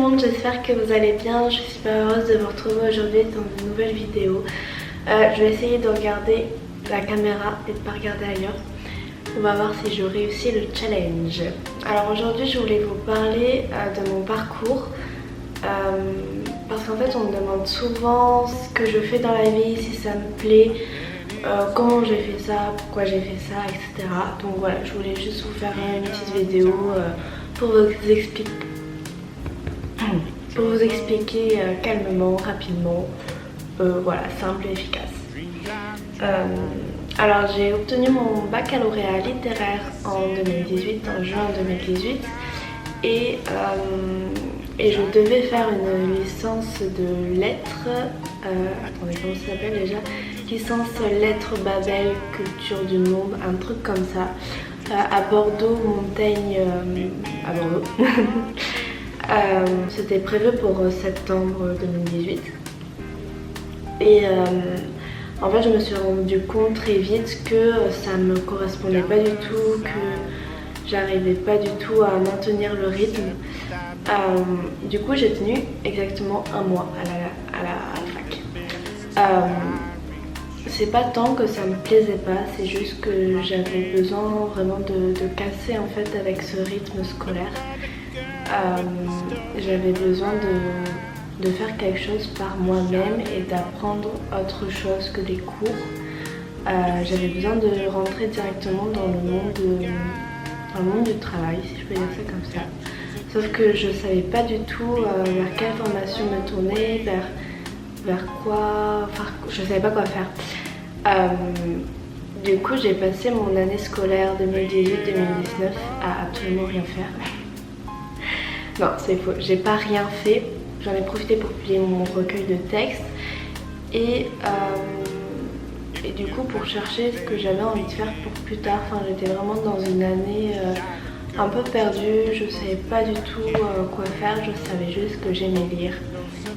monde, j'espère que vous allez bien. Je suis super heureuse de vous retrouver aujourd'hui dans une nouvelle vidéo. Je vais essayer de regarder la caméra et de ne pas regarder ailleurs. On va voir si je réussis le challenge. Alors aujourd'hui je voulais vous parler de mon parcours. Parce qu'en fait on me demande souvent ce que je fais dans la vie, si ça me plaît, comment j'ai fait ça, pourquoi j'ai fait ça, etc. Donc voilà, je voulais juste vous faire une petite vidéo pour vous expliquer calmement, rapidement, voilà, simple et efficace. Alors j'ai obtenu mon baccalauréat littéraire en 2018, en juin 2018, et je devais faire une licence de lettres, attendez, comment ça s'appelle déjà, licence lettres Babel, culture du monde, un truc comme ça, à Bordeaux, Montaigne, à Bordeaux. C'était prévu pour septembre 2018 et en fait je me suis rendu compte très vite que ça me correspondait pas du tout, que j'arrivais pas du tout à maintenir le rythme. Du coup j'ai tenu exactement un mois à la fac. C'est pas tant que ça me plaisait pas, c'est juste que j'avais besoin vraiment de casser en fait avec ce rythme scolaire. J'avais besoin de faire quelque chose par moi-même et d'apprendre autre chose que des cours. J'avais besoin de rentrer directement dans le monde du travail, si je peux dire ça comme ça. Sauf que je savais pas du tout vers quelle formation me tourner, vers quoi, enfin je savais pas quoi faire. Du coup j'ai passé mon année scolaire 2018-2019 à absolument rien faire. Non, c'est faux, j'ai pas rien fait. J'en ai profité pour publier mon recueil de textes et du coup pour chercher ce que j'avais envie de faire pour plus tard. Enfin, j'étais vraiment dans une année un peu perdue, je savais pas du tout quoi faire, je savais juste que j'aimais lire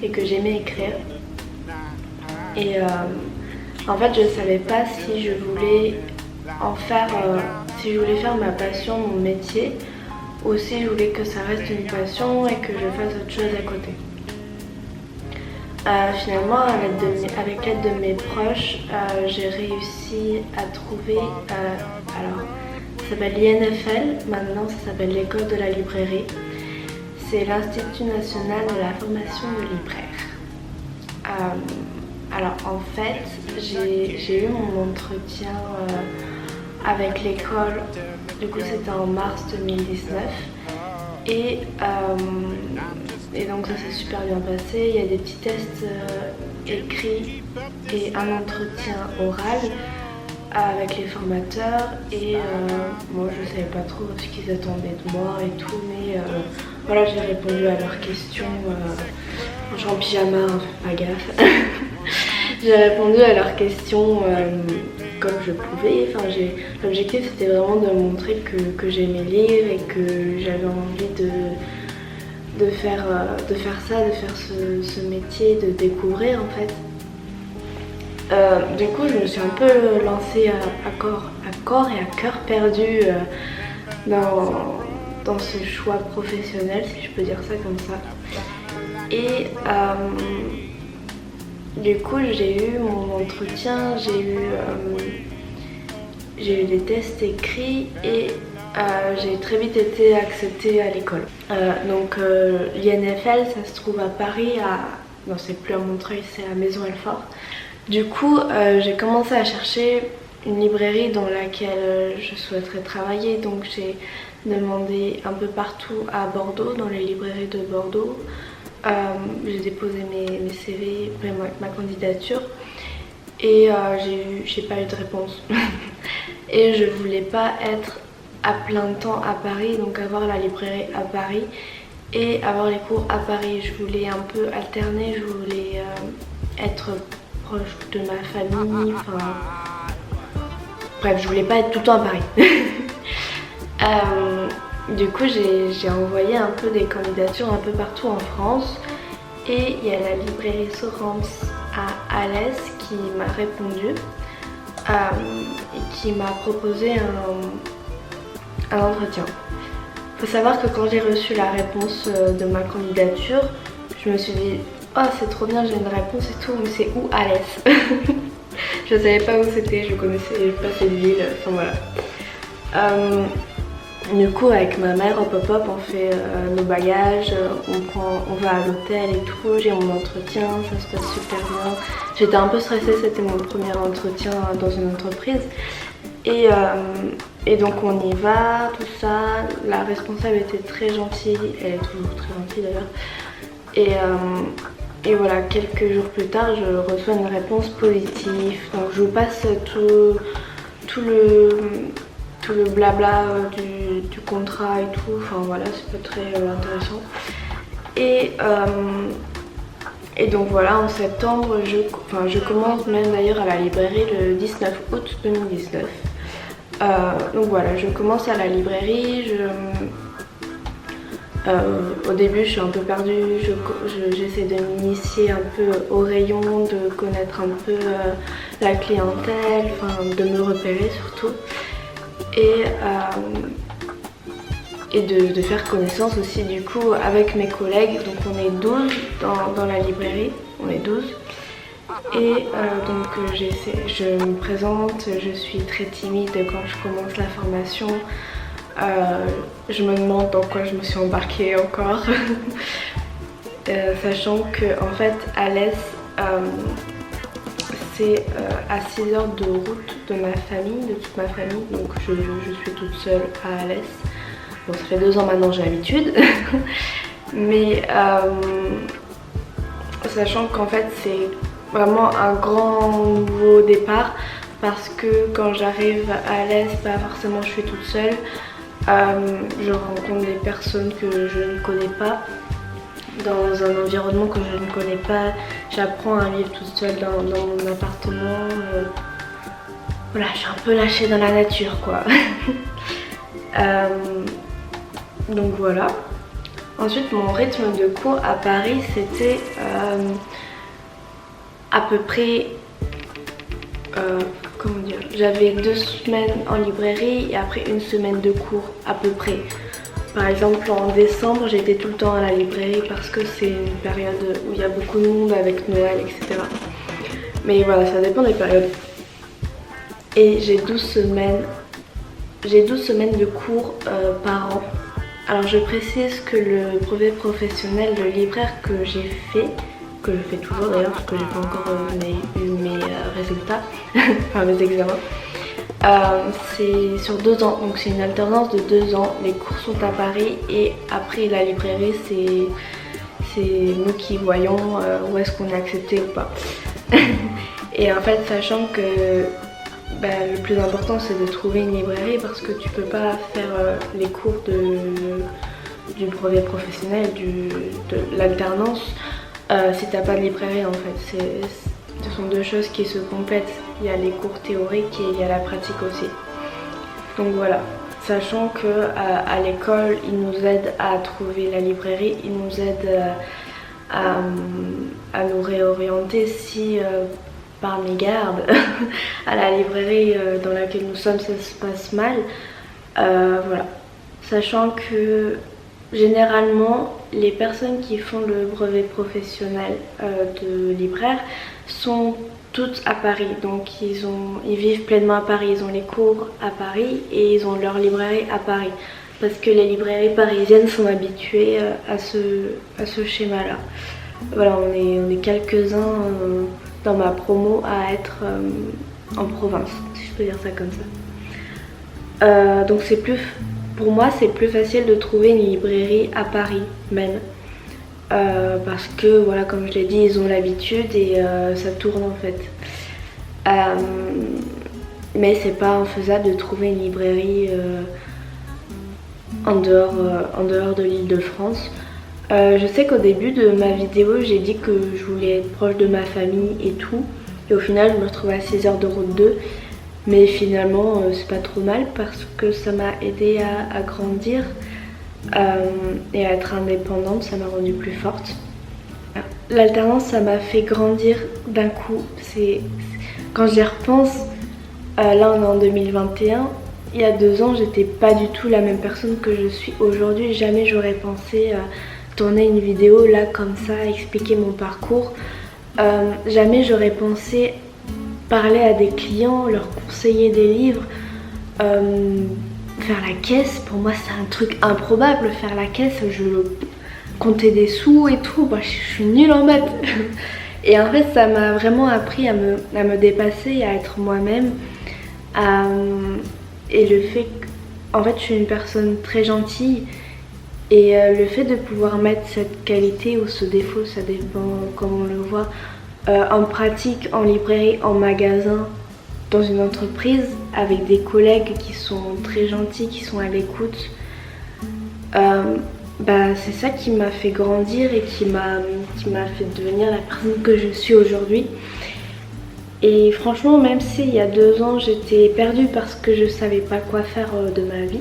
et que j'aimais écrire. Et en fait je savais pas si je voulais en faire, si je voulais faire ma passion, mon métier, ou si je voulais que ça reste une passion et que je fasse autre chose à côté. Finalement, avec l'aide de mes proches, j'ai réussi à trouver, alors ça s'appelle l'INFL, maintenant ça s'appelle l'école de la librairie. C'est l'Institut national de la formation de libraire. Alors en fait, j'ai eu mon entretien avec l'école, du coup c'était en mars 2019 et donc ça s'est super bien passé. Il y a des petits tests écrits et un entretien oral avec les formateurs et moi je savais pas trop ce qu'ils attendaient de moi et tout, mais voilà, j'ai répondu à leurs questions, je suis en pyjama, hein, pas gaffe. J'ai répondu à leurs questions comme je pouvais. Enfin, l'objectif c'était vraiment de montrer que j'aimais lire et que j'avais envie de faire ça, de faire ce métier, de découvrir en fait. Du coup je me suis un peu lancée à corps et à cœur perdu dans ce choix professionnel, si je peux dire ça comme ça. Et du coup j'ai eu mon entretien, j'ai eu des tests écrits et j'ai très vite été acceptée à l'école. Donc l'INFL ça se trouve à Paris, non c'est plus à Montreuil, c'est à Maisons-Alfort. Du coup j'ai commencé à chercher une librairie dans laquelle je souhaiterais travailler, donc j'ai demandé un peu partout à Bordeaux, dans les librairies de Bordeaux. J'ai déposé mes CV, ma candidature et j'ai pas eu de réponse. Et je voulais pas être à plein temps à Paris, donc avoir la librairie à Paris et avoir les cours à Paris. Je voulais un peu alterner, je voulais être proche de ma famille, enfin bref, je voulais pas être tout le temps à Paris. Du coup j'ai envoyé un peu des candidatures un peu partout en France et il y a la librairie Sorens à Alès qui m'a répondu et qui m'a proposé un entretien. Faut savoir que quand j'ai reçu la réponse de ma candidature, je me suis dit oh c'est trop bien, j'ai une réponse et tout, mais c'est où Alès? Je savais pas où c'était, je connaissais pas cette ville, enfin voilà. Du coup avec ma mère, hop hop hop, on fait nos bagages, on va à l'hôtel et tout, j'ai mon entretien, ça se passe super bien. J'étais un peu stressée, c'était mon premier entretien dans une entreprise. Et donc on y va, tout ça, la responsable était très gentille, elle est toujours très gentille d'ailleurs. Et voilà, quelques jours plus tard, je reçois une réponse positive. Donc je vous passe tout le blabla du contrat et tout. Enfin voilà, c'est pas très intéressant. Et donc voilà, en septembre, je commence même d'ailleurs à la librairie le 19 août 2019. Donc voilà, je commence à la librairie. Au début je suis un peu perdue, j'essaie de m'initier un peu au rayon, de connaître un peu la clientèle, enfin de me repérer surtout et de faire connaissance aussi du coup avec mes collègues. Donc on est 12 dans la librairie, on est 12 et donc je me présente, je suis très timide quand je commence la formation. Je me demande dans quoi je me suis embarquée encore. Sachant que en fait Alès c'est à 6 heures de route de ma famille, de toute ma famille, donc je suis toute seule à Alès. Bon, ça fait 2 ans maintenant, j'ai l'habitude. Mais sachant qu'en fait c'est vraiment un grand nouveau départ parce que quand j'arrive à Alès, pas forcément je suis toute seule. Je rencontre des personnes que je ne connais pas, dans un environnement que je ne connais pas. J'apprends à vivre toute seule dans mon appartement. Voilà, je suis un peu lâchée dans la nature quoi. Donc voilà. Ensuite mon rythme de cours à Paris c'était à peu près... comment dire, j'avais 2 semaines en librairie et après 1 semaine de cours à peu près. Par exemple en décembre j'étais tout le temps à la librairie parce que c'est une période où il y a beaucoup de monde avec Noël, etc. Mais voilà, ça dépend des périodes. Et j'ai 12 semaines de cours par an. Alors je précise que le brevet professionnel de libraire que j'ai fait, que je fais toujours d'ailleurs parce que j'ai pas encore eu mes résultats, enfin mes examens. C'est sur 2 ans, donc c'est une alternance de 2 ans. Les cours sont à Paris et après la librairie c'est nous qui voyons où est-ce qu'on est accepté ou pas. Et en fait sachant que le plus important c'est de trouver une librairie parce que tu peux pas faire les cours du brevet professionnel, de l'alternance si t'as pas de librairie en fait. Ce sont 2 choses qui se complètent. Il y a les cours théoriques et il y a la pratique aussi. Donc voilà, sachant que à l'école ils nous aident à trouver la librairie, ils nous aident à nous réorienter si par mégarde à la librairie dans laquelle nous sommes ça se passe mal. Voilà, sachant que généralement les personnes qui font le brevet professionnel de libraire sont toutes à Paris, donc ils vivent pleinement à Paris, ils ont les cours à Paris et ils ont leur librairie à Paris parce que les librairies parisiennes sont habituées à ce schéma là. Voilà, on est quelques-uns dans ma promo à être en province, si je peux dire ça comme ça. Donc pour moi c'est plus facile de trouver une librairie à Paris même. Parce que voilà, comme je l'ai dit, ils ont l'habitude et ça tourne en fait. Mais c'est pas infaisable de trouver une librairie en dehors de l'Île-de-France. Je sais qu'au début de ma vidéo j'ai dit que je voulais être proche de ma famille et tout, et au final je me retrouve à 6 heures de route d'eux. Mais finalement c'est pas trop mal parce que ça m'a aidé à grandir. Et à être indépendante, ça m'a rendue plus forte. L'alternance ça m'a fait grandir d'un coup. Quand j'y repense, là on est en 2021, Il y a 2 ans, j'étais pas du tout la même personne que je suis aujourd'hui. Jamais j'aurais pensé tourner une vidéo là comme ça, expliquer mon parcours. Jamais j'aurais pensé parler à des clients, leur conseiller des livres, faire la caisse. Pour moi c'est un truc improbable, faire la caisse, je comptais des sous et tout, je suis nulle en maths. Et en fait ça m'a vraiment appris à me dépasser, à être moi-même. Et le fait qu'en fait je suis une personne très gentille et le fait de pouvoir mettre cette qualité ou ce défaut, ça dépend comment on le voit, en pratique, en librairie, en magasin, dans une entreprise, avec des collègues qui sont très gentils, qui sont à l'écoute, c'est ça qui m'a fait grandir et qui m'a fait devenir la personne que je suis aujourd'hui. Et franchement, même s'il y a 2 ans j'étais perdue parce que je savais pas quoi faire de ma vie,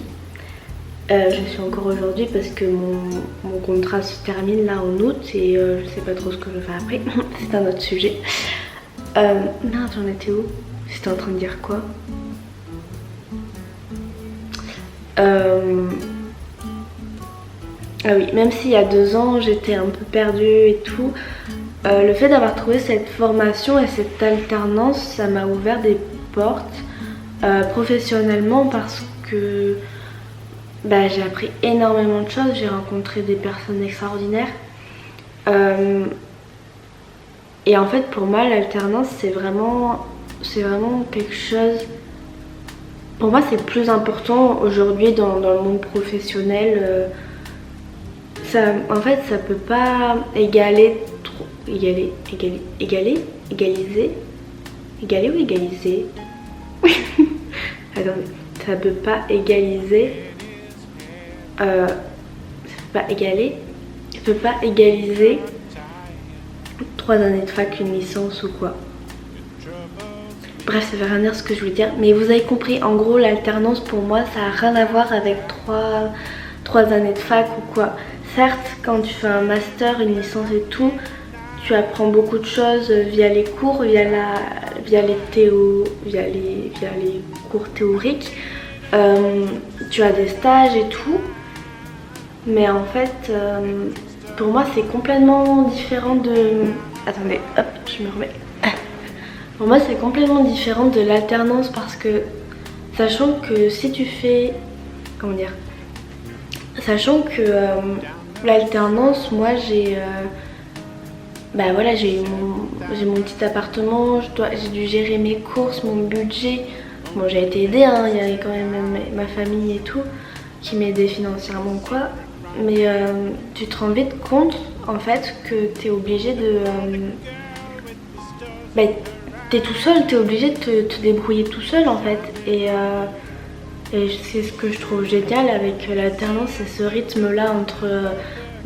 je suis encore aujourd'hui parce que mon contrat se termine là en août et je sais pas trop ce que je vais faire après, c'est un autre sujet. Merde, j'en étais où? J'étais en train de dire quoi? Ah oui, même s'il y a 2 ans j'étais un peu perdue et tout, le fait d'avoir trouvé cette formation et cette alternance, ça m'a ouvert des portes professionnellement parce que j'ai appris énormément de choses, j'ai rencontré des personnes extraordinaires. Et en fait pour moi l'alternance c'est vraiment quelque chose, pour moi c'est plus important aujourd'hui dans le monde professionnel. En fait ça peut pas égaliser attendez, ça peut pas égaliser, ça peut pas égaliser 3 années de fac, une licence ou quoi. Bref, ça veut rien dire ce que je voulais dire, mais vous avez compris, en gros l'alternance pour moi ça a rien à voir avec 3 années de fac ou quoi. Certes, quand tu fais un master, une licence et tout, tu apprends beaucoup de choses via les cours, via les cours théoriques. Tu as des stages et tout. Mais en fait, pour moi c'est complètement différent de... Attendez, hop, je me remets. Pour moi c'est complètement différent de l'alternance parce que, sachant que si tu fais... Comment dire? Sachant que l'alternance, moi j'ai... j'ai mon petit appartement, j'ai dû gérer mes courses, mon budget. Bon, j'ai été aidée, hein, il y avait quand même ma famille et tout qui m'aidait financièrement quoi. Mais tu te rends vite compte en fait que t'es obligé de... t'es tout seul, t'es obligé de te débrouiller tout seul en fait. Et c'est ce que je trouve génial avec l'alternance, c'est ce rythme là entre...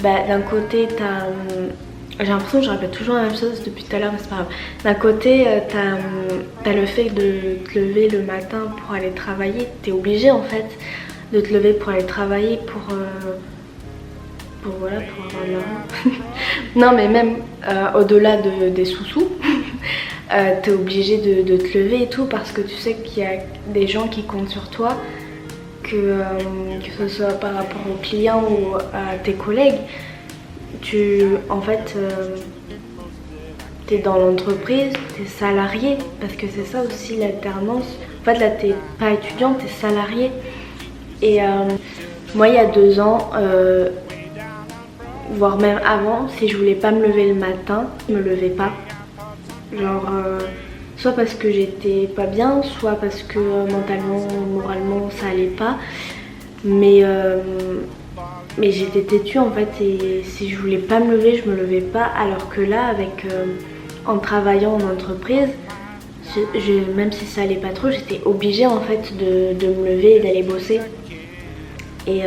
d'un côté t'as... J'ai l'impression que je répète toujours la même chose depuis tout à l'heure, mais c'est pas grave. D'un côté, t'as le fait de te lever le matin pour aller travailler. T'es obligé en fait de te lever pour aller travailler pour avoir de l'argent. Non mais même au-delà des sous-sous, t'es obligé de te lever et tout parce que tu sais qu'il y a des gens qui comptent sur toi, que ce soit par rapport aux clients ou à tes collègues. T'es dans l'entreprise, t'es salarié, parce que c'est ça aussi l'alternance. En fait là t'es pas étudiante, t'es salarié. Et moi il y a 2 ans, voire même avant, si je voulais pas me lever le matin, je me levais pas. Genre soit parce que j'étais pas bien, soit parce que mentalement, moralement ça allait pas. Mais j'étais têtue en fait et si je voulais pas me lever, je me levais pas. Alors que là, en travaillant en entreprise, même si ça allait pas trop, j'étais obligée en fait de me lever et d'aller bosser. Et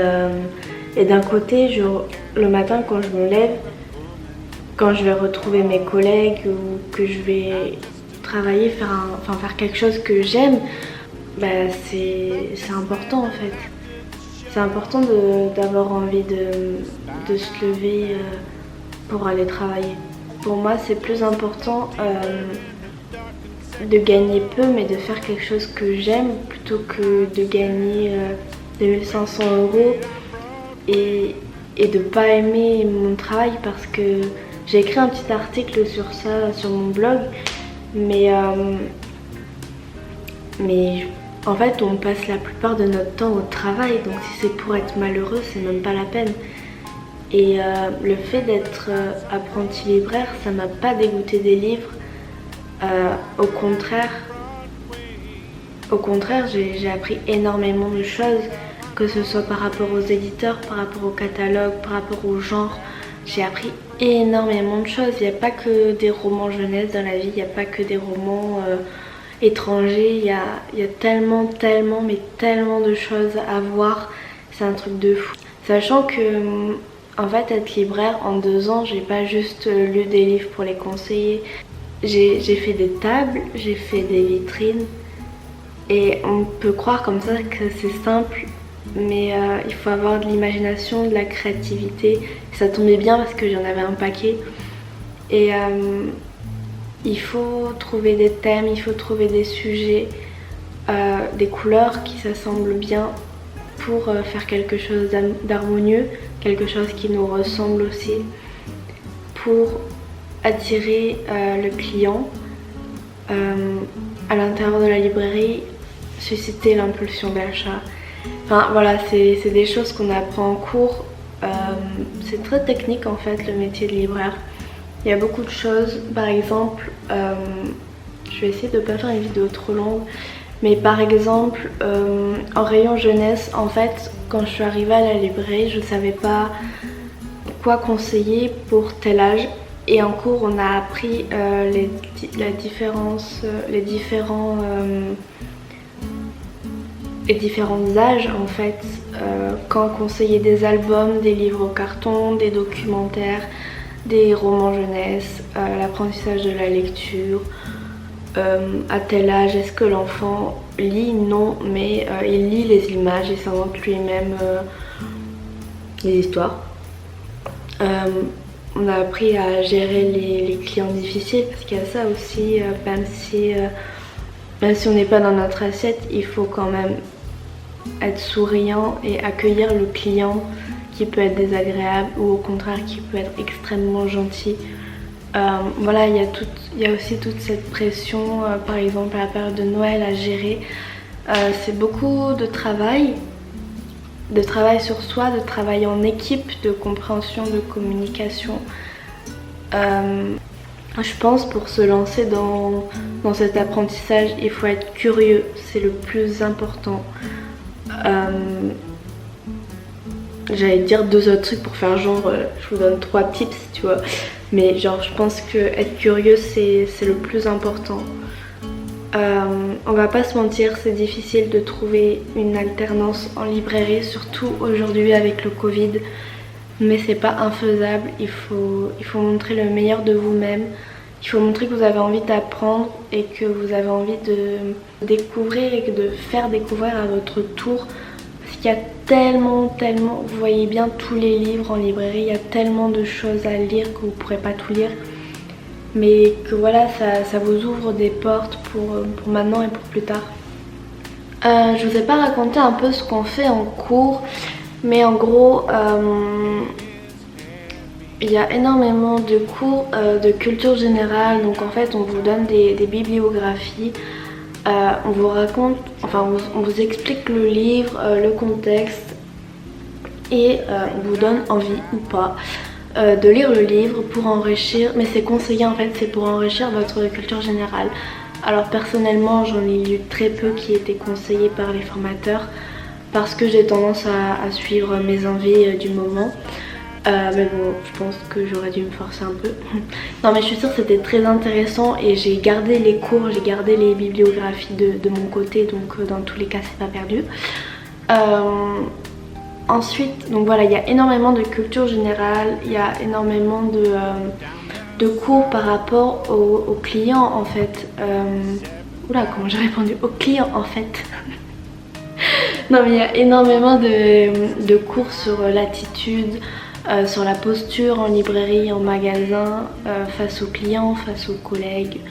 d'un côté, le matin quand je me lève, quand je vais retrouver mes collègues ou que je vais travailler, faire quelque chose que j'aime, c'est important en fait. C'est important d'avoir envie de se lever pour aller travailler. Pour moi, c'est plus important de gagner peu mais de faire quelque chose que j'aime plutôt que de gagner 2500 € et de pas aimer mon travail, parce que j'ai écrit un petit article sur ça sur mon blog, mais en fait on passe la plupart de notre temps au travail, donc si c'est pour être malheureux c'est même pas la peine. Et le fait d'être apprenti libraire, ça m'a pas dégoûté des livres. Au contraire, j'ai appris énormément de choses, que ce soit par rapport aux éditeurs, par rapport au catalogue, par rapport au genre. J'ai appris énormément de choses. Il n'y a pas que des romans jeunesse dans la vie, il n'y a pas que des romans étrangers. Il y a tellement de choses à voir. C'est un truc de fou. Sachant que, en fait, être libraire, en 2 ans, j'ai pas juste lu des livres pour les conseiller. J'ai fait des tables, j'ai fait des vitrines, et on peut croire comme ça que c'est simple, mais il faut avoir de l'imagination, de la créativité. Ça tombait bien parce que j'en avais un paquet, et il faut trouver des thèmes, il faut trouver des sujets, des couleurs qui s'assemblent bien pour faire quelque chose d'harmonieux, quelque chose qui nous ressemble aussi, pour attirer le client à l'intérieur de la librairie, susciter l'impulsion d'achat. Enfin voilà, c'est des choses qu'on apprend en cours. C'est très technique en fait, le métier de libraire. Il y a beaucoup de choses. Par exemple, je vais essayer de ne pas faire une vidéo trop longue, mais par exemple en rayon jeunesse, en fait quand je suis arrivée à la librairie, je ne savais pas quoi conseiller pour tel âge. Et en cours, on a appris les différents âges en fait, quand conseiller des albums, des livres au carton, des documentaires, des romans jeunesse, l'apprentissage de la lecture, à tel âge, est-ce que l'enfant lit? Non, mais il lit les images et s'invente lui-même les histoires. On a appris à gérer les clients difficiles, parce qu'il y a ça aussi, même si on n'est pas dans notre assiette, il faut quand même être souriant et accueillir le client qui peut être désagréable ou au contraire qui peut être extrêmement gentil. Voilà, il y a aussi toute cette pression, par exemple à la période de Noël, à gérer. C'est beaucoup de travail sur soi, de travail en équipe, de compréhension, de communication. Je pense pour se lancer dans cet apprentissage, il faut être curieux, c'est le plus important. J'allais dire 2 autres trucs pour faire genre, je vous donne 3 tips, tu vois. Mais genre, je pense que être curieux, c'est le plus important. On va pas se mentir, c'est difficile de trouver une alternance en librairie, surtout aujourd'hui avec le Covid. Mais c'est pas infaisable, il faut montrer le meilleur de vous-même. Il faut montrer que vous avez envie d'apprendre et que vous avez envie de découvrir et de faire découvrir à votre tour. Parce qu'il y a tellement, vous voyez bien tous les livres en librairie, il y a tellement de choses à lire que vous ne pourrez pas tout lire. Mais que voilà, ça vous ouvre des portes pour maintenant et pour plus tard. Je vous ai pas raconté un peu ce qu'on fait en cours, mais en gros, il y a énormément de cours de culture générale. Donc en fait, on vous donne des bibliographies, on vous raconte, enfin on vous explique le livre, le contexte, et on vous donne envie ou pas de lire le livre pour enrichir, mais c'est conseillé en fait, c'est pour enrichir votre culture générale. Alors personnellement, j'en ai lu très peu qui étaient conseillés par les formateurs parce que j'ai tendance à suivre mes envies du moment. Mais bon, je pense que j'aurais dû me forcer un peu. Non mais je suis sûre que c'était très intéressant et j'ai gardé les cours, j'ai gardé les bibliographies de mon côté, donc dans tous les cas c'est pas perdu. Ensuite, donc voilà, il y a énormément de culture générale, il y a énormément de cours par rapport aux clients en fait. Oula, comment j'ai répondu? Aux clients en fait. Non mais il y a énormément de cours sur l'attitude, sur la posture en librairie, en magasin, face aux clients, face aux collègues.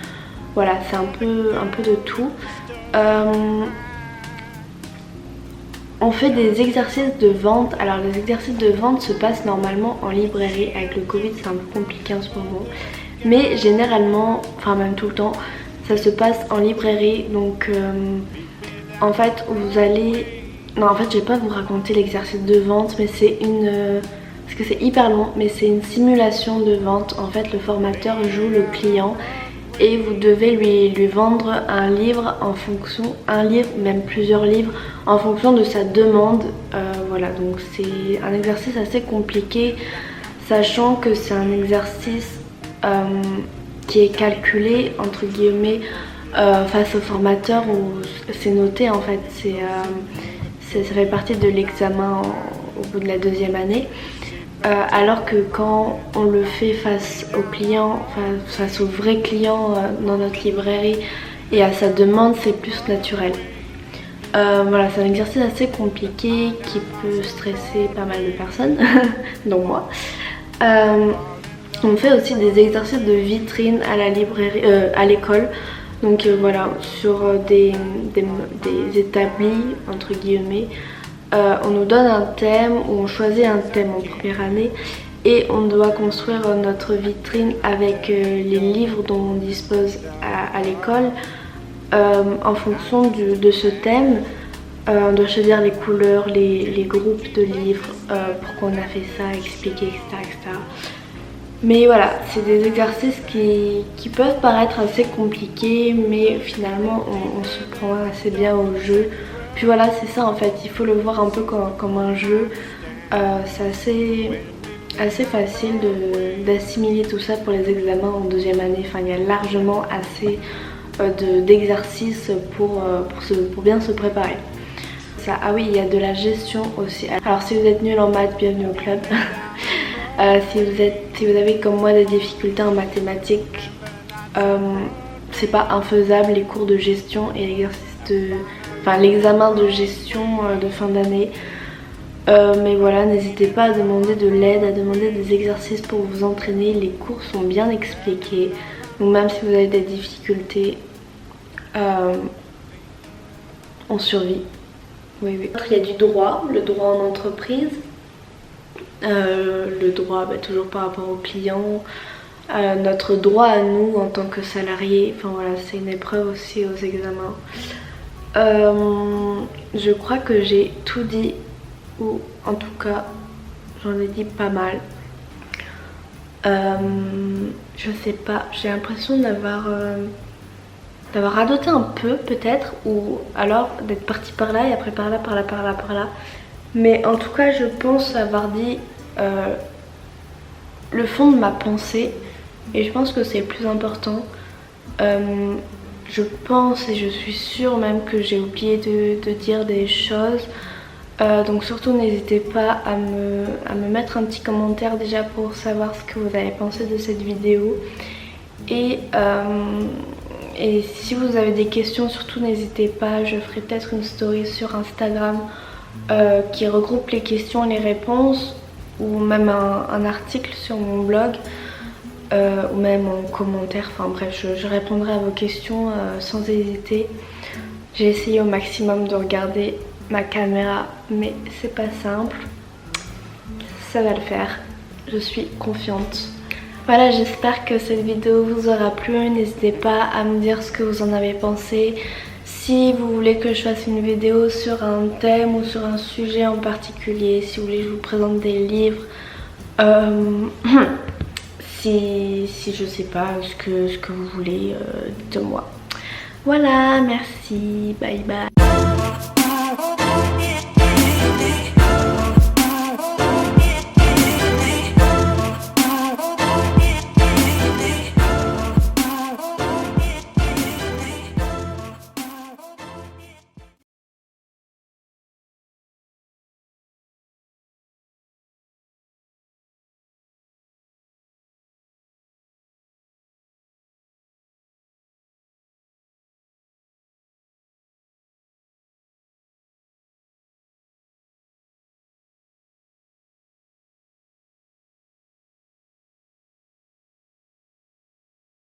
Voilà, c'est un peu de tout. On fait des exercices de vente. Alors les exercices de vente se passent normalement en librairie. Avec le Covid c'est un peu compliqué en ce moment. Mais généralement, enfin même tout le temps, ça se passe en librairie. Donc en fait vous allez... Non en fait je vais pas vous raconter l'exercice de vente, mais c'est une... parce que c'est hyper long, mais c'est une simulation de vente. En fait le formateur joue le client et vous devez lui vendre un livre en fonction, même plusieurs livres en fonction de sa demande. Voilà, donc c'est un exercice assez compliqué, sachant que c'est un exercice qui est calculé entre guillemets face au formateur, où c'est noté en fait, ça fait partie de l'examen au bout de la 2e année. Alors que quand on le fait face au client, face au vrai client dans notre librairie et à sa demande, c'est plus naturel. Voilà, c'est un exercice assez compliqué qui peut stresser pas mal de personnes, dont moi. On fait aussi des exercices de vitrine à la librairie, à l'école. Donc voilà, sur des établis entre guillemets. On nous donne un thème, ou on choisit un thème en première année et on doit construire notre vitrine avec les livres dont on dispose à l'école. En fonction de ce thème, on doit choisir les couleurs, les groupes de livres, pourquoi on a fait ça, expliquer, etc. Mais voilà, c'est des exercices qui peuvent paraître assez compliqués, mais finalement on se prend assez bien au jeu. Puis voilà, c'est ça en fait, il faut le voir un peu comme un jeu. C'est assez facile d'assimiler tout ça pour les examens en 2e année. Enfin, il y a largement assez d'exercices pour bien se préparer. Ah oui, il y a de la gestion aussi. Alors si vous êtes nul en maths, bienvenue au club. Si vous avez comme moi des difficultés en mathématiques, c'est pas infaisable les cours de gestion et l'examen de gestion de fin d'année. Mais voilà, n'hésitez pas à demander de l'aide, à demander des exercices pour vous entraîner. Les cours sont bien expliqués, donc même si vous avez des difficultés, on survit. Oui. Il y a du droit, le droit en entreprise, le droit toujours par rapport aux clients, notre droit à nous en tant que salariés. Enfin voilà, c'est une épreuve aussi aux examens. Je crois que j'ai tout dit, ou en tout cas j'en ai dit pas mal. Je sais pas, j'ai l'impression d'avoir radoté un peu peut-être, ou alors d'être partie par là et après par là. Mais en tout cas je pense avoir dit le fond de ma pensée, et je pense que c'est le plus important. Je pense et je suis sûre même que j'ai oublié de dire des choses. Donc surtout n'hésitez pas à me mettre un petit commentaire déjà pour savoir ce que vous avez pensé de cette vidéo. Et si vous avez des questions, surtout n'hésitez pas, je ferai peut-être une story sur Instagram qui regroupe les questions et les réponses, ou même un article sur mon blog. Ou même en commentaire, enfin bref, je répondrai à vos questions sans hésiter. J'ai essayé au maximum de regarder ma caméra, mais c'est pas simple. Ça va le faire, je suis confiante. Voilà, j'espère que cette vidéo vous aura plu. N'hésitez pas à me dire ce que vous en avez pensé. Si vous voulez que je fasse une vidéo sur un thème ou sur un sujet en particulier, si vous voulez que je vous présente des livres, si je sais pas ce que vous voulez de moi. Voilà, merci, bye bye.